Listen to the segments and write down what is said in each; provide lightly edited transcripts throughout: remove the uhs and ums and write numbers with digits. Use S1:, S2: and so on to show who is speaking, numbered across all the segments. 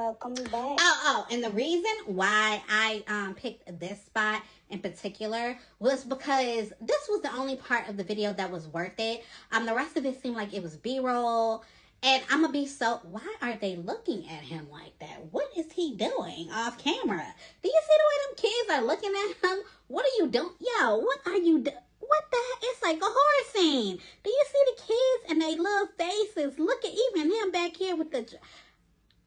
S1: welcome back.
S2: And the reason why I picked this spot in particular was because this was the only part of the video that was worth it. The rest of it seemed like it was B-roll. And I'm gonna be so, why are they looking at him like that? What is he doing off camera? Do you see the way them kids are looking at him? What are you doing? Yo, what are you doing? What the heck? It's like a horror scene. Do you see the kids and they little faces? Look at even him back here with the...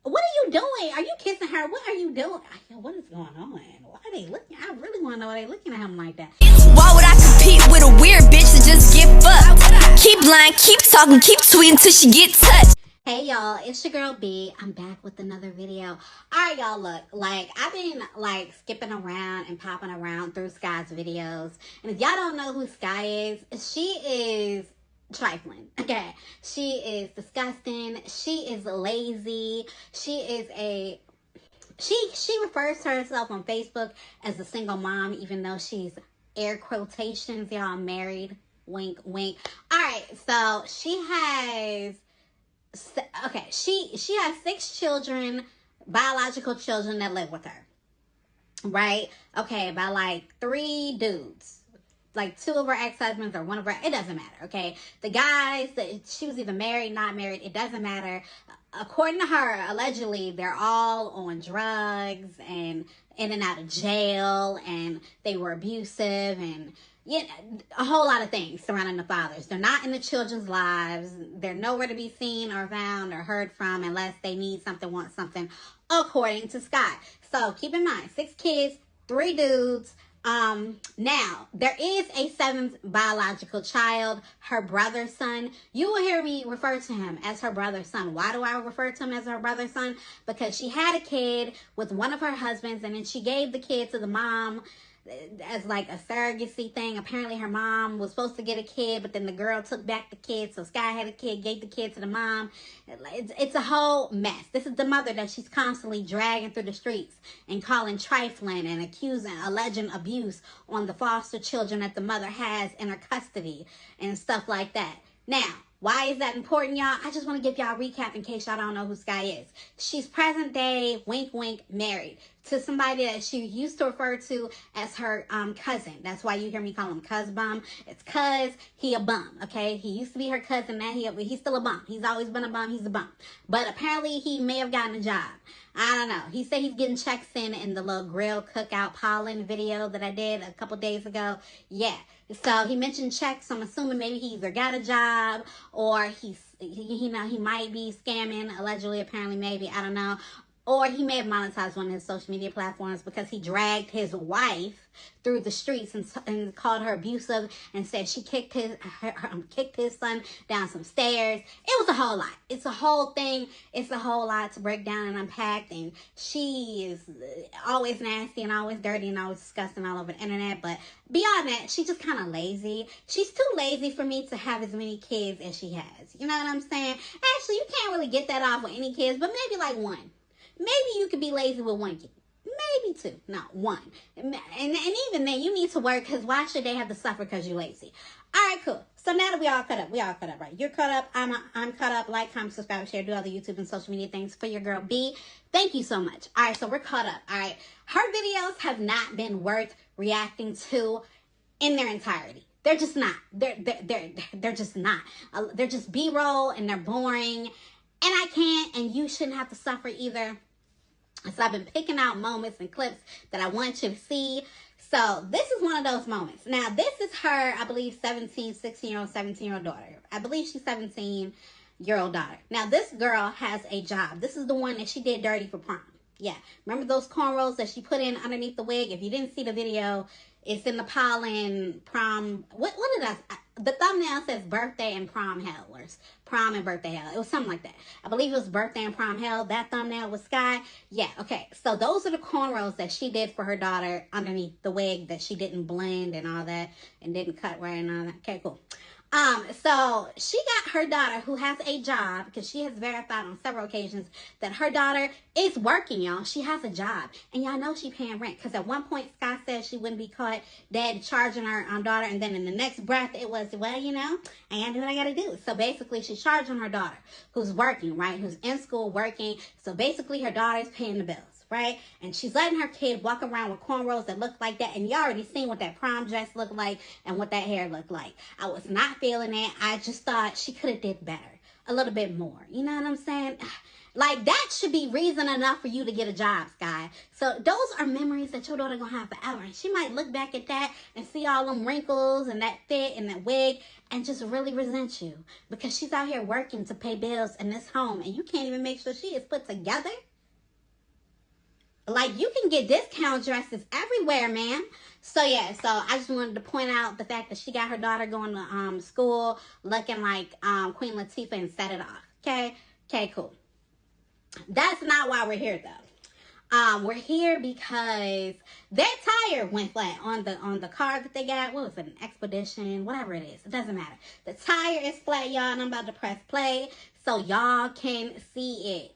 S2: What are you doing? Are you kissing her? What are you doing? What is going on? Why are they looking? I really want to know why they're looking at him like that.
S3: Why would I compete with a weird bitch to just get fucked? Keep lying, keep talking, keep tweeting till she get touched.
S2: Hey y'all, it's your girl B. I'm back with another video. Alright y'all, look, like I've been like skipping around and popping around through Skye's videos. And if y'all don't know who Skye is, she is trifling. Okay, she is disgusting. She is lazy. She is a she refers to herself on Facebook as a single mom, even though she's air quotations, y'all, married. Wink wink. Alright, so she has she has 6 children, biological children that live with her, right? Okay, by like 3 dudes, like 2 of her ex-husbands or 1 of her, it doesn't matter, okay? The guys, she was either married, not married, it doesn't matter. According to her, allegedly, they're all on drugs and in and out of jail, and they were abusive, and a whole lot of things surrounding the fathers. They're not in the children's lives. They're nowhere to be seen or found or heard from unless they need something, want something, according to Skye. So keep in mind, 6 kids, 3 dudes. Now, there is a 7th biological child, her brother's son. You will hear me refer to him as her brother's son. Why do I refer to him as her brother's son? Because she had a kid with one of her husbands, and then she gave the kid to the mom as like a surrogacy thing. Apparently her mom was supposed to get a kid, but then the girl took back the kid, so Skye had a kid, gave the kid to the mom. It's a whole mess. This is the mother that she's constantly dragging through the streets and calling trifling and accusing, alleging abuse on the foster children that the mother has in her custody and stuff like that. Now, why is that important, y'all? I just want to give y'all a recap in case y'all don't know who Skye is. She's present day, wink wink, married to somebody that she used to refer to as her cousin. That's why you hear me call him Cuz Bum. It's cuz he a bum, okay? He used to be her cousin, now he's still a bum. He's always been a bum, he's a bum. But apparently he may have gotten a job. I don't know. He said he's getting checks in the little grill cookout pollen video that I did a couple days ago. Yeah. So he mentioned checks. So I'm assuming maybe he either got a job or he might be scamming, allegedly, apparently, maybe, I don't know. Or he may have monetized one of his social media platforms because he dragged his wife through the streets and called her abusive and said she kicked his son down some stairs. It was a whole lot. It's a whole thing. It's a whole lot to break down and unpack. And she is always nasty and always dirty and always disgusting all over the internet. But beyond that, she's just kind of lazy. She's too lazy for me to have as many kids as she has. You know what I'm saying? Actually, you can't really get that off with any kids, but maybe like 1. Maybe you could be lazy with 1 kid. Maybe 2. Not 1. And even then, you need to work, because why should they have to suffer because you're lazy? All right, cool. So now that we all cut up, right? You're cut up. I'm cut up. Like, comment, subscribe, share, do all the YouTube and social media things for your girl B. Thank you so much. All right, so we're caught up. All right. Her videos have not been worth reacting to in their entirety. They're just not. They're just not. They're just B-roll and they're boring. And I can't, and you shouldn't have to suffer either. So I've been picking out moments and clips that I want you to see. So this is one of those moments. Now, this is her, I believe, 16-year-old, 17-year-old daughter. I believe she's 17-year-old daughter. Now, this girl has a job. This is the one that she did dirty for prom. Yeah. Remember those cornrows that she put in underneath the wig? If you didn't see the video, it's in the pollen prom. What did I... The thumbnail says birthday and prom hell, or prom and birthday hell. It was something like that. I believe it was birthday and prom hell. That thumbnail was Skye. Yeah, okay. So those are the cornrows that she did for her daughter underneath the wig that she didn't blend and all that and didn't cut right and all that. Okay, cool. So she got her daughter, who has a job, because she has verified on several occasions that her daughter is working, y'all. She has a job, and y'all know she paying rent. Because at one point, Skye said she wouldn't be caught dead charging her daughter, and then in the next breath, it was, well, you know, I gotta do what I gotta do. So basically, she's charging her daughter, who's working, right, who's in school working. So basically, her daughter's paying the bills. Right? And she's letting her kid walk around with cornrows that look like that. And you already seen what that prom dress looked like and what that hair looked like. I was not feeling it. I just thought she could have did better. A little bit more. You know what I'm saying? Like, that should be reason enough for you to get a job, Skye. So those are memories that your daughter gonna have forever. And she might look back at that and see all them wrinkles and that fit and that wig and just really resent you. Because she's out here working to pay bills in this home. And you can't even make sure she is put together. Like, you can get discount dresses everywhere, man. So, yeah. So, I just wanted to point out the fact that she got her daughter going to school looking like Queen Latifah and set it off. Okay? Okay, cool. That's not why we're here, though. We're here because their tire went flat on the car that they got. What was it? An Expedition? Whatever it is. It doesn't matter. The tire is flat, y'all, and I'm about to press play so y'all can see it.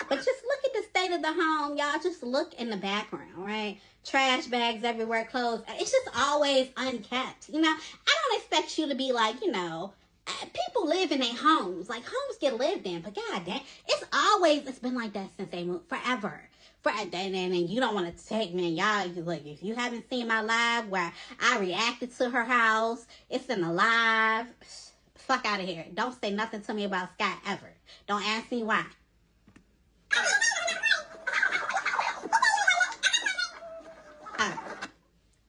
S2: But just look at the state of the home, y'all. Just look in the background, right? Trash bags everywhere, clothes. It's just always unkept, you know? I don't expect you to be like, you know, people live in their homes. Like, homes get lived in. But God damn, it's been like that since they moved, forever. And you don't want to take me, y'all. Look, if you haven't seen my live where I reacted to her house, it's in the live. Fuck out of here. Don't say nothing to me about Skye ever. Don't ask me why.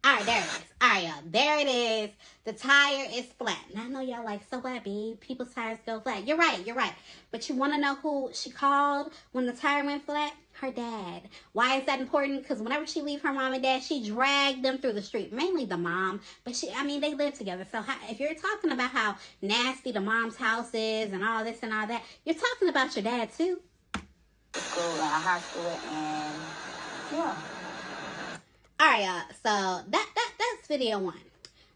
S2: Alright, there it is. Alright, y'all. There it is. The tire is flat. And I know y'all like, so what, babe? People's tires go flat. You're right. But you want to know who she called when the tire went flat? Her dad. Why is that important? Because whenever she leave her mom and dad, she dragged them through the street. Mainly the mom. But they live together. So if you're talking about how nasty the mom's house is and all this and all that, you're talking about your dad too.
S1: School and high school and yeah.
S2: Alright, y'all. So that's video 1.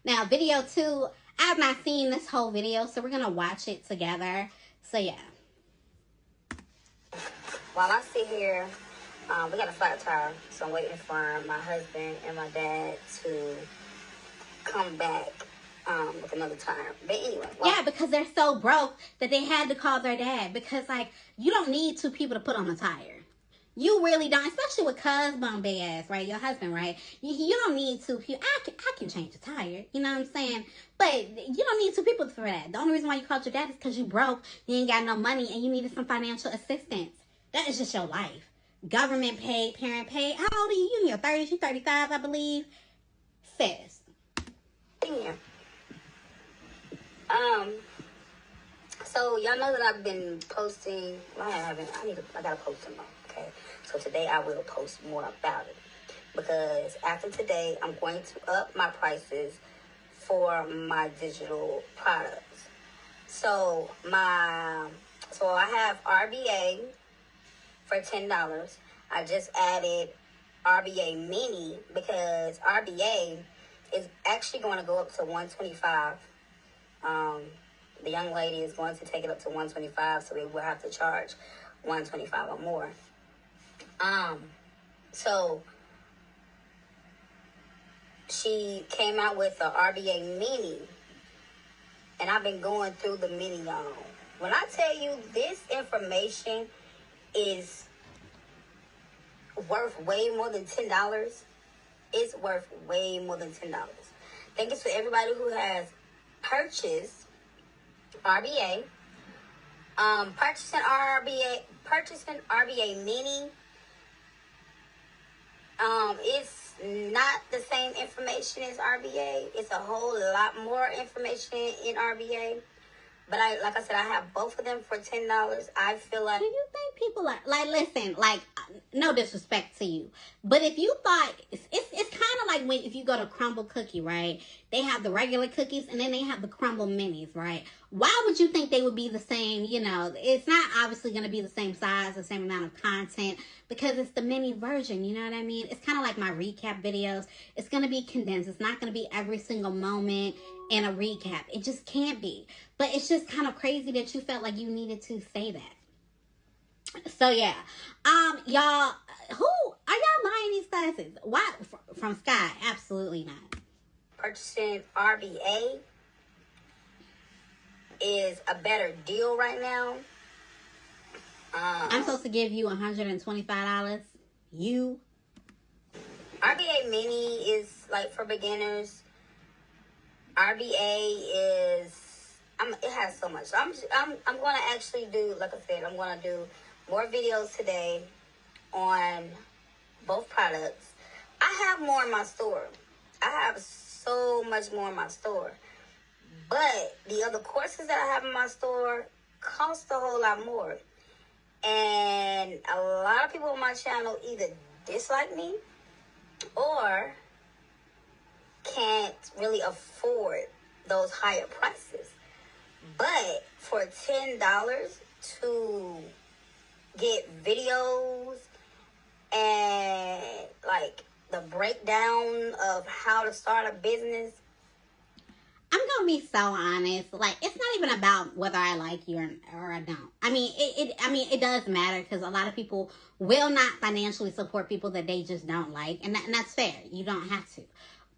S2: Now video 2, I've not seen this whole video, so we're gonna watch it together. So yeah.
S1: While I sit here, we got a flat tire, so I'm waiting for my husband and my dad to come back with another tire. But anyway.
S2: Yeah, because they're so broke that they had to call their dad. Because, like, you don't need 2 people to put on a tire. You really don't. Especially with cuz Bombay ass, right? Your husband, right? You don't need 2 people. I can change the tire. You know what I'm saying? But you don't need 2 people for that. The only reason why you called your dad is because you broke. You ain't got no money and you needed some financial assistance. That is just your life. Government paid, parent paid. How old are you? You in your 30s? You 35, I believe. Sis.
S1: Yeah. So y'all know that I've been posting. Well, I haven't. I gotta post some more. Okay. So today I will post more about it because after today I'm going to up my prices for my digital products. So I have RBA for $10. I just added RBA Mini because RBA is actually going to go up to $125. The young lady is going to take it up to $125, so we will have to charge $125 or more. So she came out with the RBA Mini, and I've been going through the Mini, y'all. When I tell you this information is worth way more than $10, it's worth way more than $10. Thank you to everybody who has purchased RBA. Purchasing RBA Mini. It's not the same information as RBA. It's a whole lot more information in RBA. But like I said, I have both of them for $10. I feel like...
S2: Do you think people are... Like, listen, like, no disrespect to you. But if you thought... It's kind of like if you go to Crumble Cookie, right? They have the regular cookies and then they have the Crumble Minis, right? Why would you think they would be the same? You know, it's not obviously going to be the same size, the same amount of content, because it's the mini version. You know what I mean? It's kind of like my recap videos. It's going to be condensed. It's not going to be every single moment in a recap. It just can't be. But it's just kind of crazy that you felt like you needed to say that. So yeah, y'all, who are y'all buying these classes? Why? From Skye? Absolutely not.
S1: Purchasing RBA is a better deal right now.
S2: I'm supposed to give you $125. You.
S1: RBA Mini is like for beginners. RBA is it has so much. So I'm gonna actually do, like I said, I'm gonna do more videos today on both products. I have more in my store. I have so much more in my store. But the other courses that I have in my store cost a whole lot more. And a lot of people on my channel either dislike me or can't really afford those higher prices. But for $10 to get videos and like the breakdown of how to start a business,
S2: I'm gonna be so honest. Like, it's not even about whether I like you or I don't. I mean, it does matter, because a lot of people will not financially support people that they just don't like, and that's fair. You don't have to.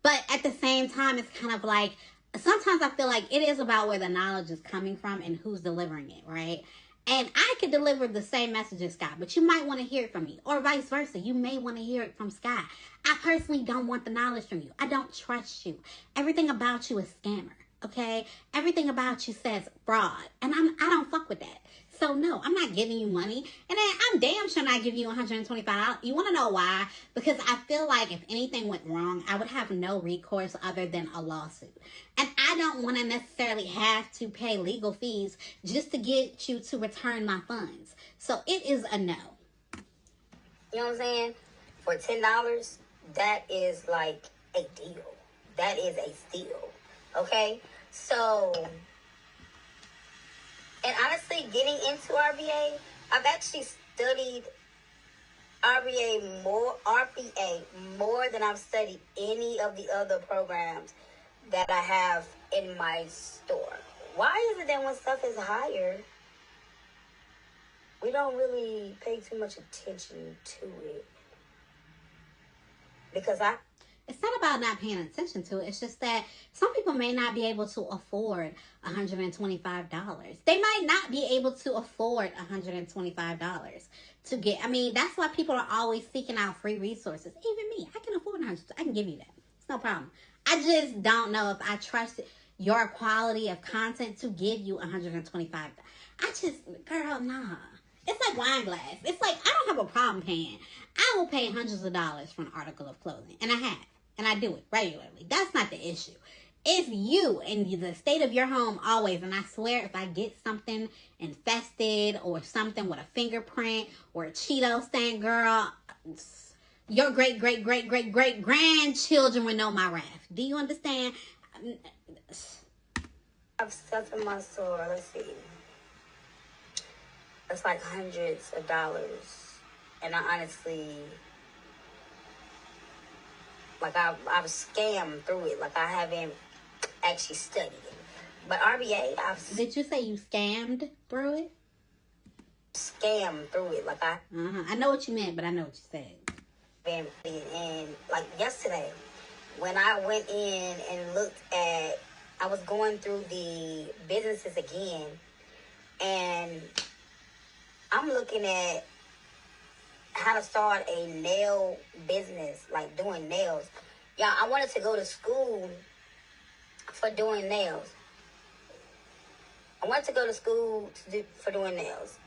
S2: But at the same time, it's kind of like, sometimes I feel like it is about where the knowledge is coming from and who's delivering it, right? And I could deliver the same message as Skye, but you might want to hear it from me. Or vice versa. You may want to hear it from Skye. I personally don't want the knowledge from you. I don't trust you. Everything about you is scammer, okay? Everything about you says fraud. And I don't fuck with that. So no, I'm not giving you money. And then I'm damn sure not giving you $125. You want to know why? Because I feel like if anything went wrong, I would have no recourse other than a lawsuit. And I don't want to necessarily have to pay legal fees just to get you to return my funds. So it is a no.
S1: You know what I'm saying? For $10, that is like a deal. That is a steal. Okay? So, and honestly, getting into RBA, I've actually studied RBA more than I've studied any of the other programs that I have in my store. Why is it that when stuff is higher, we don't really pay too much attention to it? Because
S2: it's not about not paying attention to it. It's just that some people may not be able to afford $125. They might not be able to afford $125 to get. I mean, that's why people are always seeking out free resources. Even me, I can afford $100. I can give you that. It's no problem. I just don't know if I trust your quality of content to give you $125. Girl, nah. It's like wine glass. It's like, I don't have a problem paying. I will pay hundreds of dollars for an article of clothing. And I have. And I do it regularly. That's not the issue. It's you and the state of your home always. And I swear, if I get something infested or something with a fingerprint or a Cheeto stain, girl, your great grandchildren will know my wrath. Do you understand?
S1: I have stuff in my store. Let's see. It's like hundreds of dollars. And I honestly, like, I've scammed through it. Like, I haven't actually studied it. But RBA,
S2: Did you say you scammed through it?
S1: Scammed through it. Like,
S2: I know what you meant, but I know what you said.
S1: And, like, yesterday, when I went in and looked at, I was going through the businesses again, and I'm looking at how to start a nail business, like doing nails. Yeah, I wanted to go to school for doing nails. For doing nails.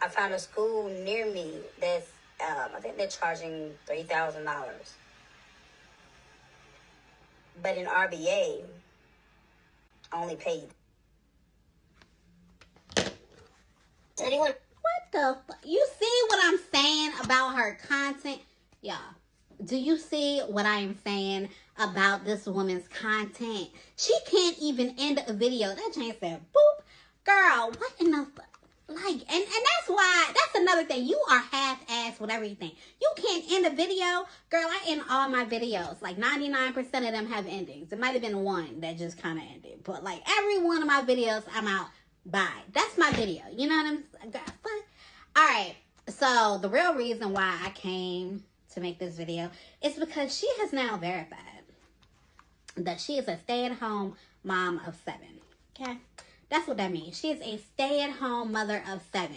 S1: I found a school near me that's, I think they're charging $3,000. But in RBA, I only paid $31.
S2: What the you see what I'm saying about her content? Y'all, do you see what I am saying about this woman's content? She can't even end a video. That Jane said, boop. everything. You are half-assed with everything. You can't end a video. Girl, I end all my videos. Like 99% of them have endings. It might have been one that just kind of ended. But like every one of my videos, I'm out. Bye. That's my video. You know what I'm saying? Alright. So the real reason why I came to make this video is because she has now verified that she is a stay-at-home mom of 7. Okay? That's what that means. She is a stay-at-home mother of 7.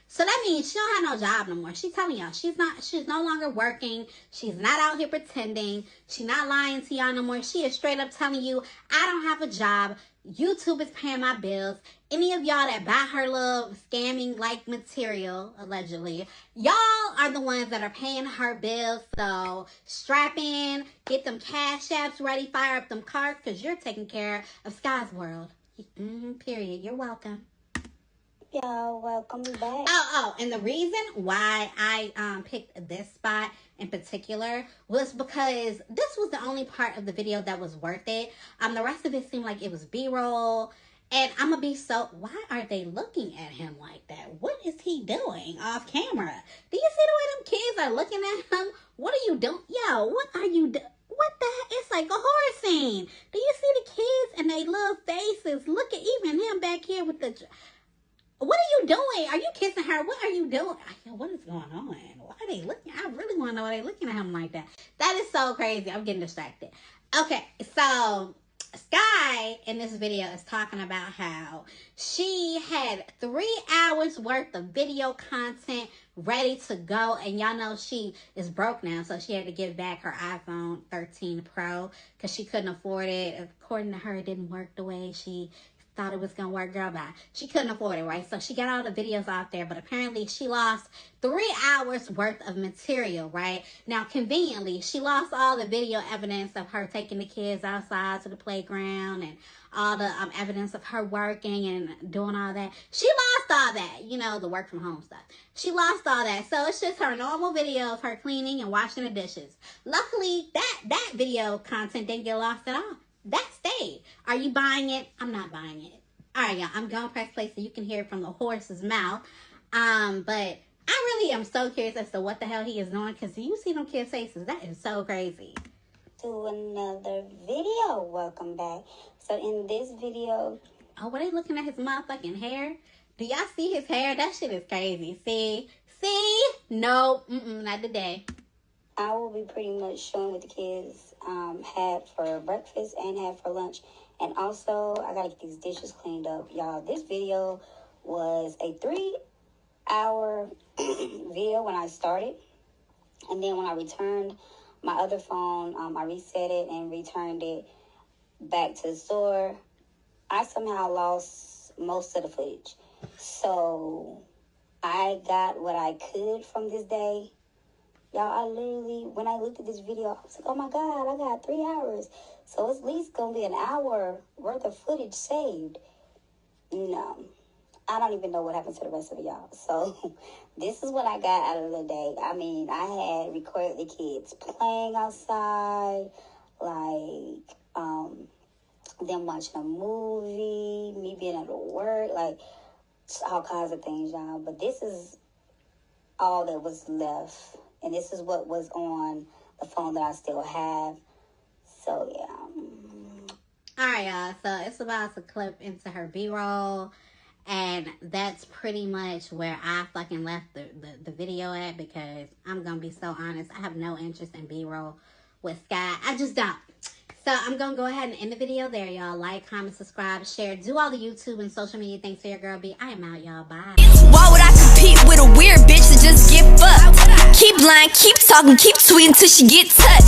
S2: So that means she don't have no job no more. She's telling y'all she's no longer working. She's not out here pretending. She's not lying to y'all no more. She is straight up telling you, I don't have a job. YouTube is paying my bills. Any of y'all that buy her little scamming like material, allegedly, y'all are the ones that are paying her bills. So strap in, get them cash apps ready, fire up them cards, because you're taking care of Skye's world. Period. You're welcome.
S1: Y'all, welcome back.
S2: Oh, and the reason why I picked this spot in particular was because this was the only part of the video that was worth it. The rest of it seemed like it was B-roll. And I'm gonna be so, why are they looking at him like that? What is he doing off camera? Do you see the way them kids are looking at him? What are you doing? Yo, what are you doing? What the heck? It's like a horror scene. Do you see the kids and they little faces? Look at even him back here with the... What are you doing? Are you kissing her? What are you doing? What is going on? Why are they looking? I really want to know why they're looking at him like that. That is so crazy. I'm getting distracted. Okay, so Skye in this video is talking about how she had 3 hours worth of video content ready to go. And y'all know she is broke now, so she had to give back her iPhone 13 Pro because she couldn't afford it. According to her, it didn't work the way she thought it was gonna work. Girl, bye. She couldn't afford it, right? So she got all the videos out there, but apparently she lost 3 hours worth of material, right? Now, conveniently, she lost all the video evidence of her taking the kids outside to the playground and all the evidence of her working and doing all that. She lost all that, you know, the work from home stuff. She lost all that. So it's just her normal video of her cleaning and washing the dishes. Luckily, that video content didn't get lost at all. That stayed. Are you buying it? I'm not buying it. All right, y'all. I'm going to press play so you can hear it from the horse's mouth. But I really am so curious as to what the hell he is doing, because you see them kids' faces. That is so crazy.
S1: To another video. Welcome back. So in this video...
S2: Oh, were they looking at his motherfucking hair? Do y'all see his hair? That shit is crazy. See? See? No. Not today.
S1: I will be pretty much showing what the kids had for breakfast and had for lunch. And also, I gotta get these dishes cleaned up. Y'all, this video was a 3-hour video when I started. And then when I returned my other phone, I reset it and returned it back to the store. I somehow lost most of the footage. So, I got what I could from this day. Y'all, I literally, when I looked at this video, I was like, oh my God, I got 3 hours. So it's at least going to be an hour worth of footage saved. No, I don't even know what happened to the rest of y'all. So this is what I got out of the day. I mean, I had recorded the kids playing outside, like them watching a movie, me being at work, like all kinds of things, y'all. But this is all that was left. And this is what was on the phone that I still have. So, yeah.
S2: Alright, y'all. So, it's about to clip into her B-roll. And that's pretty much where I fucking left the video at. Because I'm going to be so honest. I have no interest in B-roll with Skye. I just don't. So, I'm going to go ahead and end the video there, y'all. Like, comment, subscribe, share. Do all the YouTube and social media things for your girl B. I am out, y'all. Bye.
S3: Why would I compete with a weird bitch that just get fucked? Keep lying, keep talking, keep tweeting till she get touched.